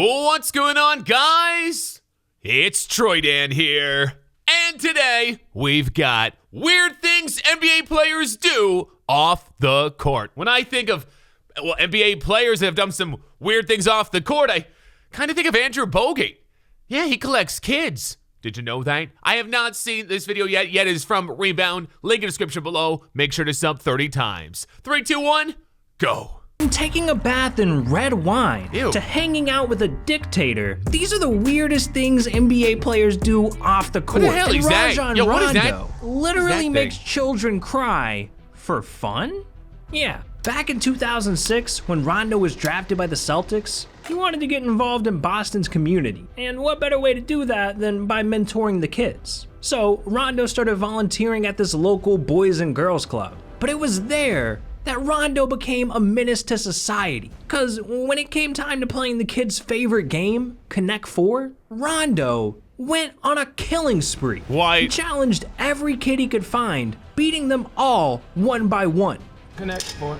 What's going on, guys? It's Troydan here. And today, we've got weird things NBA players do off the court. When I think of, NBA players that have done some weird things off the court, I kind of think of Andrew Bogut. Yeah, he collects kids. Did you know that? I have not seen this video yet. It is from Rebound. Link in the description below. Make sure to sub 30 times. 3, 2, 1, go. From taking a bath in red wine Ew. to hanging out with a dictator, these are the weirdest things NBA players do off the court. What the hell is that? Rajon Yo, what is that? Rondo literally thing? makes children cry for fun? Yeah, back in 2006, when Rondo was drafted by the Celtics, he wanted to get involved in Boston's community. And what better way to do that than by mentoring the kids? So Rondo started volunteering at this local Boys and Girls Club. But it was there that Rondo became a menace to society. Cause when it came time to playing the kids' favorite game, Connect 4, Rondo went on a killing spree. Why? He challenged every kid he could find, beating them all one by one. Connect 4.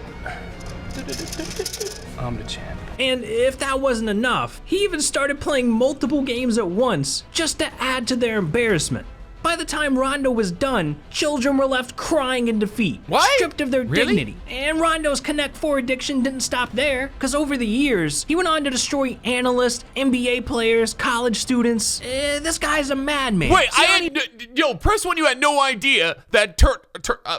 I'm the champ. And if that wasn't enough, he even started playing multiple games at once just to add to their embarrassment. By the time Rondo was done, children were left crying in defeat, What? stripped of their Really? dignity. And Rondo's Connect 4 addiction didn't stop there, because over the years, he went on to destroy analysts, NBA players, college students. This guy's a madman. Wait, See, press one, you had no idea that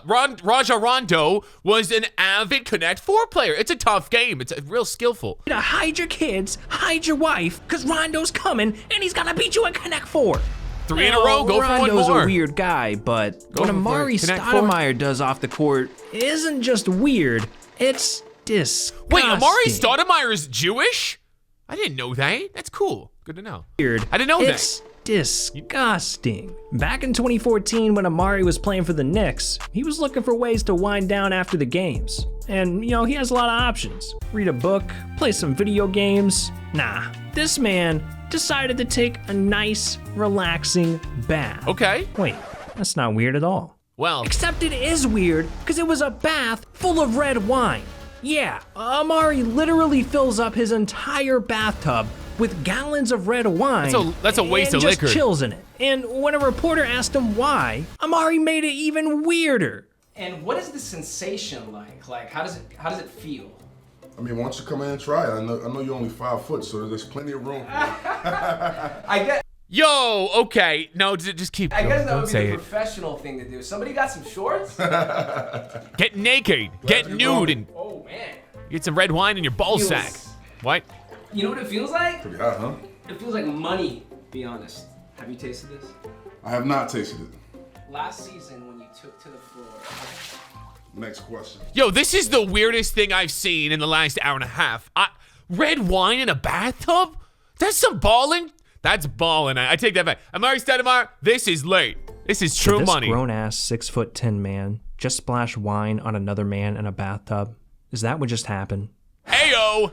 Rajon Rondo was an avid Connect 4 player. It's a tough game. It's real skillful. to hide your kids, hide your wife, because Rondo's coming, and he's gonna beat you at Connect 4. 3 in a row, go for one Rondo's more. a weird guy, but Go what for it. Amari Connect 4. Stoudemire does off the court isn't just weird, it's disgusting. Wait, Amari Stoudemire is Jewish? I didn't know that. That's cool. Good to know. Weird. I didn't know that. It's disgusting. Back in 2014, when Amari was playing for the Knicks, he was looking for ways to wind down after the games. And, he has a lot of options. Read a book, play some video games. Nah, this man decided to take a nice, relaxing bath. Okay. Wait, that's not weird at all. Well, Except it is weird, because it was a bath full of red wine. Yeah, Amari literally fills up his entire bathtub with gallons of red wine. That's a waste and of just liquor. chills in it. And when a reporter asked him why, Amari made it even weirder. And what is the sensation like? Like, how does it feel? I mean, why don't you come in and try it? I know you're only 5 foot, so there's plenty of room. I guess okay. No, just keep going. that Don't would be say the it. professional thing to do. Somebody got some shorts? Get naked. Get you nude go. and Oh man. get some red wine in your ball Feels- sack. What? You know what it feels like? Pretty hot, huh? It feels like money, to be honest. Have you tasted this? I have not tasted it. Last season when you took to the floor. Next question. Yo, this is the weirdest thing I've seen in the last hour and a half. Red wine in a bathtub? That's some balling. That's balling. I take that back. Amari Stoudemire, this is late. This is true Did this money. grown-ass 6'10" man just splash wine on another man in a bathtub? Is that what just happened? Ayo.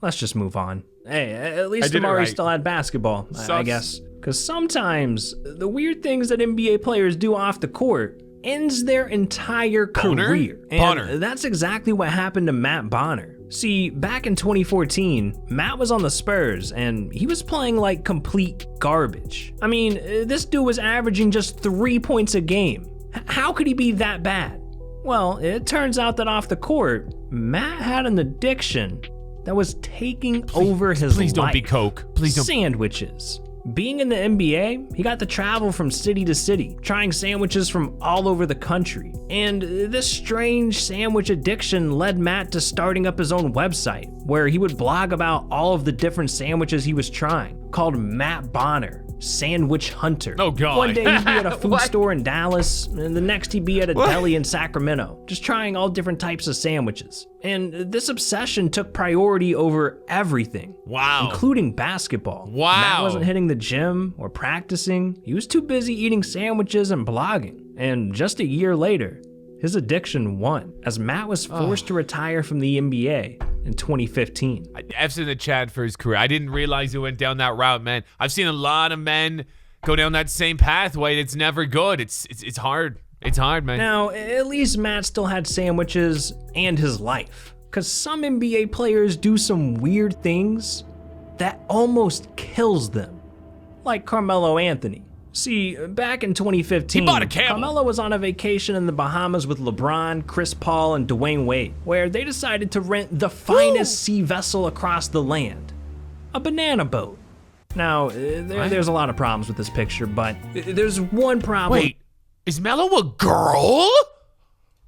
Let's just move on. Hey, at least did it Amari right. still had basketball, I Sus. guess. Because sometimes the weird things that NBA players do off the court ends their entire Bonner? career. And Bonner. that's exactly what happened to Matt Bonner. See, back in 2014, Matt was on the Spurs, and he was playing like complete garbage. I mean, this dude was averaging just 3 points a game. How could he be that bad? Well, it turns out that off the court, Matt had an addiction that was taking over his life. Please don't be coke. Please don't. Sandwiches. Being in the NBA, he got to travel from city to city, trying sandwiches from all over the country. And this strange sandwich addiction led Matt to starting up his own website, where he would blog about all of the different sandwiches he was trying, called Matt Bonner, Sandwich Hunter. Oh, God. One day he'd be at a food What? store in Dallas, and the next he'd be at a deli in Sacramento, just trying all different types of sandwiches. And this obsession took priority over everything. Wow. Including basketball. Wow. Matt wasn't hitting the gym or practicing. He was too busy eating sandwiches and blogging. And just a year later, his addiction won, as Matt was forced to retire from the NBA in 2015. F's in the chat for his career. I didn't realize he went down that route, man. I've seen a lot of men go down that same pathway. It's never good. It's hard. It's hard, man. Now, at least Matt still had sandwiches and his life. Because some NBA players do some weird things that almost kills them. Like Carmelo Anthony. See, back in 2015, He bought a camel. Carmelo was on a vacation in the Bahamas with LeBron, Chris Paul, and Dwayne Wade, where they decided to rent the finest sea vessel across the land, a banana boat. Now, there's a lot of problems with this picture, but there's one problem. Wait, is Melo a girl?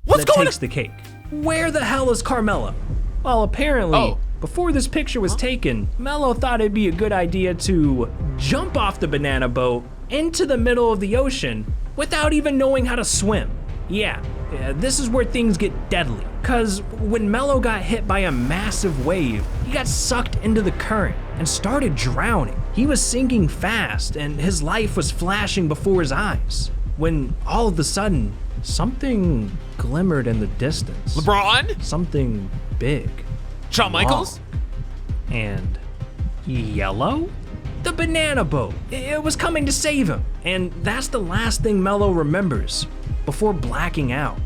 What's that going takes on? the cake. Where the hell is Carmelo? Well, apparently, Oh. before this picture was taken, Melo thought it'd be a good idea to jump off the banana boat into the middle of the ocean without even knowing how to swim. Yeah, this is where things get deadly. Cause when Melo got hit by a massive wave, he got sucked into the current and started drowning. He was sinking fast and his life was flashing before his eyes. When all of a sudden, something glimmered in the distance. LeBron? Something big. Shawn Michaels? And yellow? The banana boat. It was coming to save him. And that's the last thing Melo remembers before blacking out.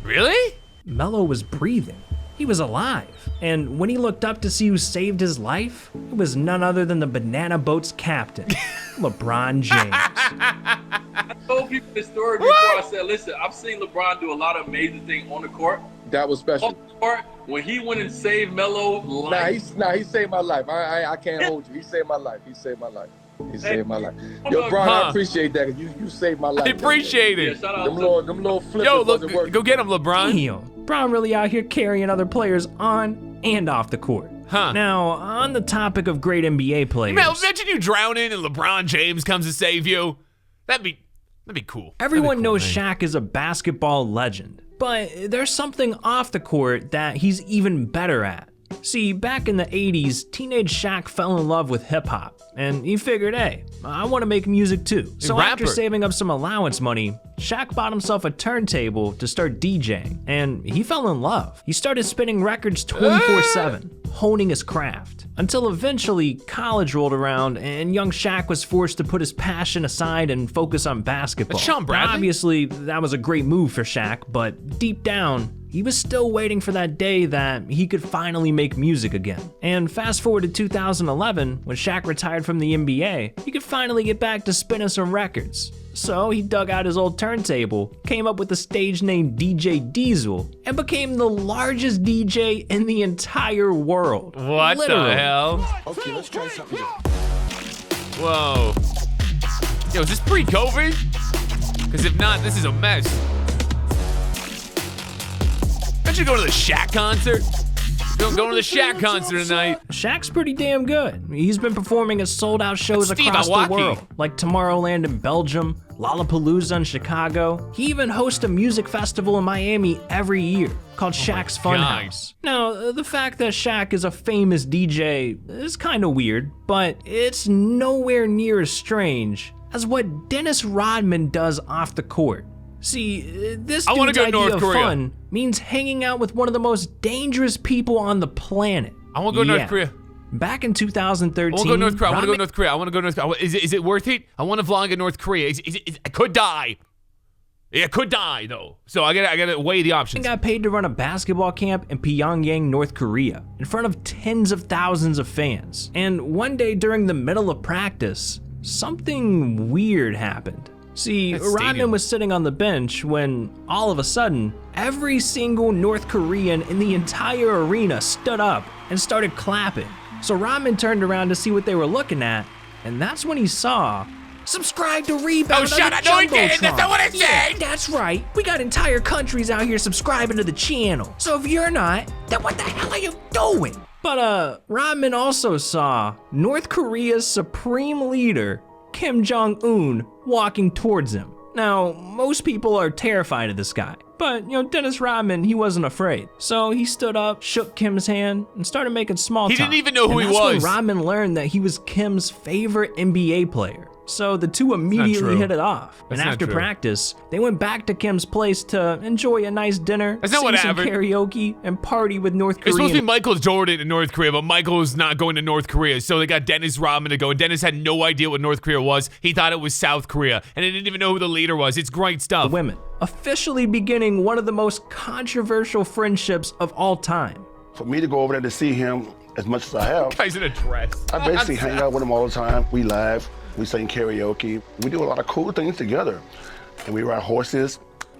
Really? Melo was breathing. He was alive. And when he looked up to see who saved his life, it was none other than the banana boat's captain, LeBron James. I told people this story before. I said, listen, I've seen LeBron do a lot of amazing things on the court. That was special. Off the court, when he went and saved Melo life. He saved my life. I can't hold you. He saved my life. He saved my life. He saved my life. Hey, Yo, Bron, huh. I appreciate that. You saved my life. I appreciate Yeah, it. shout out Them to little flippers Yo, wasn't working. go get him, LeBron. Damn, Bron really out here carrying other players on and off the court. Huh. Now, on the topic of great NBA players, Man, imagine you drowning and LeBron James comes to save you. That'd be cool. everyone That'd be cool, knows man. Shaq is a basketball legend, but there's something off the court that he's even better at. See, back in the 80s, teenage Shaq fell in love with hip-hop, and he figured, hey, I want to make music too. So after rapper. saving up some allowance money, Shaq bought himself a turntable to start DJing, and he fell in love. He started spinning records 24/7, honing his craft, until eventually college rolled around and young Shaq was forced to put his passion aside and focus on basketball. That's Sean Now, Bradley? obviously, that was a great move for Shaq, but deep down, he was still waiting for that day that he could finally make music again. And fast forward to 2011, when Shaq retired from the NBA, he could finally get back to spinning some records. So he dug out his old turntable, came up with the stage name DJ Diesel, and became the largest DJ in the entire world. What Literally. the hell? Okay, let's try something. Whoa. Yo, is this pre-COVID? Because if not, this is a mess. I should go to the Shaq concert. Going to the Shaq concert tonight. Shaq's pretty damn good. He's been performing at sold-out shows Steve across Aoki. the world, like Tomorrowland in Belgium, Lollapalooza in Chicago. He even hosts a music festival in Miami every year called Shaq's Funhouse. Now, the fact that Shaq is a famous DJ is kind of weird, but it's nowhere near as strange as what Dennis Rodman does off the court. See, this I wanna dude's go to idea North of Korea. fun means hanging out with one of the most dangerous people on the planet. I want to go to Yeah. North Korea. Back in 2013, I want to go to North Korea. I want to go to Rodman North Korea. I want to go to North Korea. Is it worth it? I want to vlog in North Korea. I could die. Yeah, I could die though. So I gotta weigh the options. got paid to run a basketball camp in Pyongyang, North Korea, in front of tens of thousands of fans. And one day during the middle of practice, something weird happened. See, That Rodman stadium. was sitting on the bench when, all of a sudden, every single North Korean in the entire arena stood up and started clapping. So Rodman turned around to see what they were looking at, and that's when he saw, subscribe to Rebound. Oh, shut up. No, he didn't. That's not what I Yeah, said. that's right. We got entire countries out here subscribing to the channel. So if you're not, then what the hell are you doing? But Rodman also saw North Korea's supreme leader, Kim Jong-un, walking towards him. Now, most people are terrified of this guy, but Dennis Rodman, he wasn't afraid. So he stood up, shook Kim's hand, and started making small He talk. didn't even know who And he that's when was. Rodman learned that he was Kim's favorite NBA player. So the two immediately true. hit it off. That's and not after true. practice, they went back to Kim's place to enjoy a nice dinner, That's not sing what some happened. karaoke, and party with North It's supposed to be Korean. Michael Jordan in North Korea, but Michael is not going to North Korea. So they got Dennis Rodman to go. And Dennis had no idea what North Korea was. He thought it was South Korea. And he didn't even know who the leader was. It's great stuff. Women, officially beginning one of the most controversial friendships of all time. For me to go over there to see him as much as I have. Guy's in a dress. I basically hang out with him all the time. We laugh, we sing karaoke. We do a lot of cool things together. And we ride horses,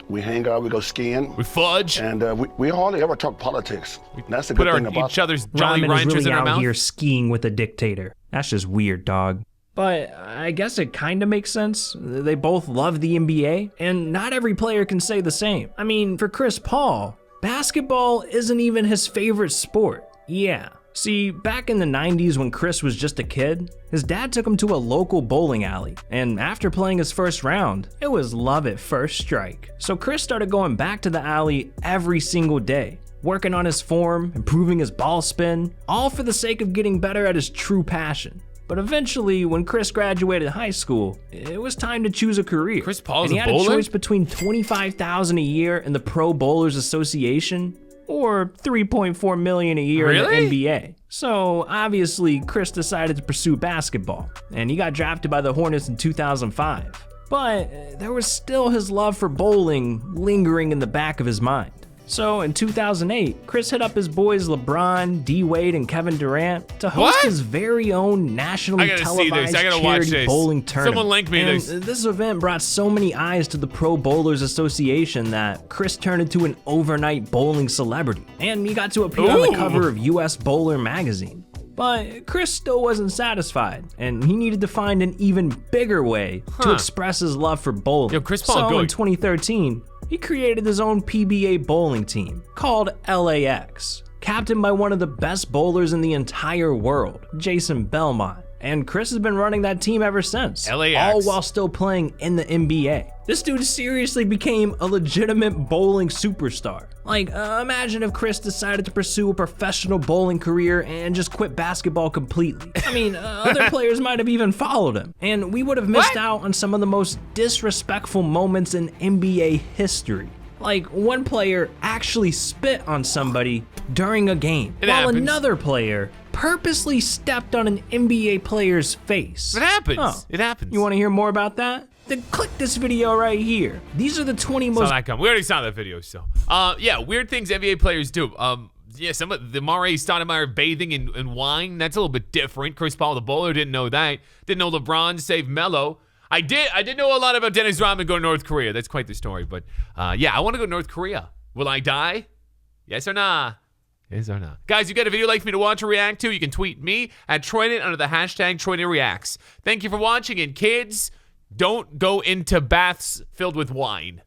we hang out, we go skiing. We fudge. And we hardly ever talk politics. That's the Put good thing about each other's Jolly Rodman is Ranchers really in our out mouth. here skiing with a dictator. That's just weird, dog. But I guess it kind of makes sense. They both love the NBA, and not every player can say the same. I mean, for Chris Paul, basketball isn't even his favorite sport. Yeah. See, back in the 90s when Chris was just a kid, his dad took him to a local bowling alley, and after playing his first round, it was love at first strike. So Chris started going back to the alley every single day, working on his form, improving his ball spin, all for the sake of getting better at his true passion. But eventually, when Chris graduated high school, it was time to choose a career. Chris Paul's and he a had bowler? a choice between $25,000 a year in the Pro Bowlers Association or $3.4 million a year Really? in the NBA. So obviously, Chris decided to pursue basketball, and he got drafted by the Hornets in 2005. But there was still his love for bowling lingering in the back of his mind. So in 2008, Chris hit up his boys LeBron, D-Wade, and Kevin Durant to host What? his very own nationally I gotta see this. televised I gotta watch charity this. bowling tournament. Someone link me And this. This event brought so many eyes to the Pro Bowlers Association that Chris turned into an overnight bowling celebrity, and he got to appear on the Ooh. cover of US Bowler magazine. But Chris still wasn't satisfied, and he needed to find an even bigger way to express his love for bowling. Yo, Chris Paul so in good. 2013, he created his own PBA bowling team called LAX, captained by one of the best bowlers in the entire world, Jason Belmont. And Chris has been running that team ever since, LAX. all while still playing in the NBA. This dude seriously became a legitimate bowling superstar. Like, imagine if Chris decided to pursue a professional bowling career and just quit basketball completely. I mean, other players might have even followed him, and we would have missed out on some of the most disrespectful moments in NBA history. Like, one player actually spit on somebody during a game, It while happens. another player purposely stepped on an NBA player's face. It happens. Oh. It happens. You want to hear more about that? Then click this video right here. These are the 20 Saw most that come. We already saw that video, so. Yeah, weird things NBA players do. Yeah, some of the Mare Stoudemire bathing in wine. That's a little bit different. Chris Paul, the bowler, didn't know that. Didn't know LeBron saved Melo. I did know a lot about Dennis Rodman going to North Korea. That's quite the story. But yeah, I want to go to North Korea. Will I die? Yes or nah? Yes or not? Guys, you got a video you'd like for me to watch or react to? You can tweet me at Troydan under the hashtag TroydanReacts. Thank you for watching, and kids, don't go into baths filled with wine.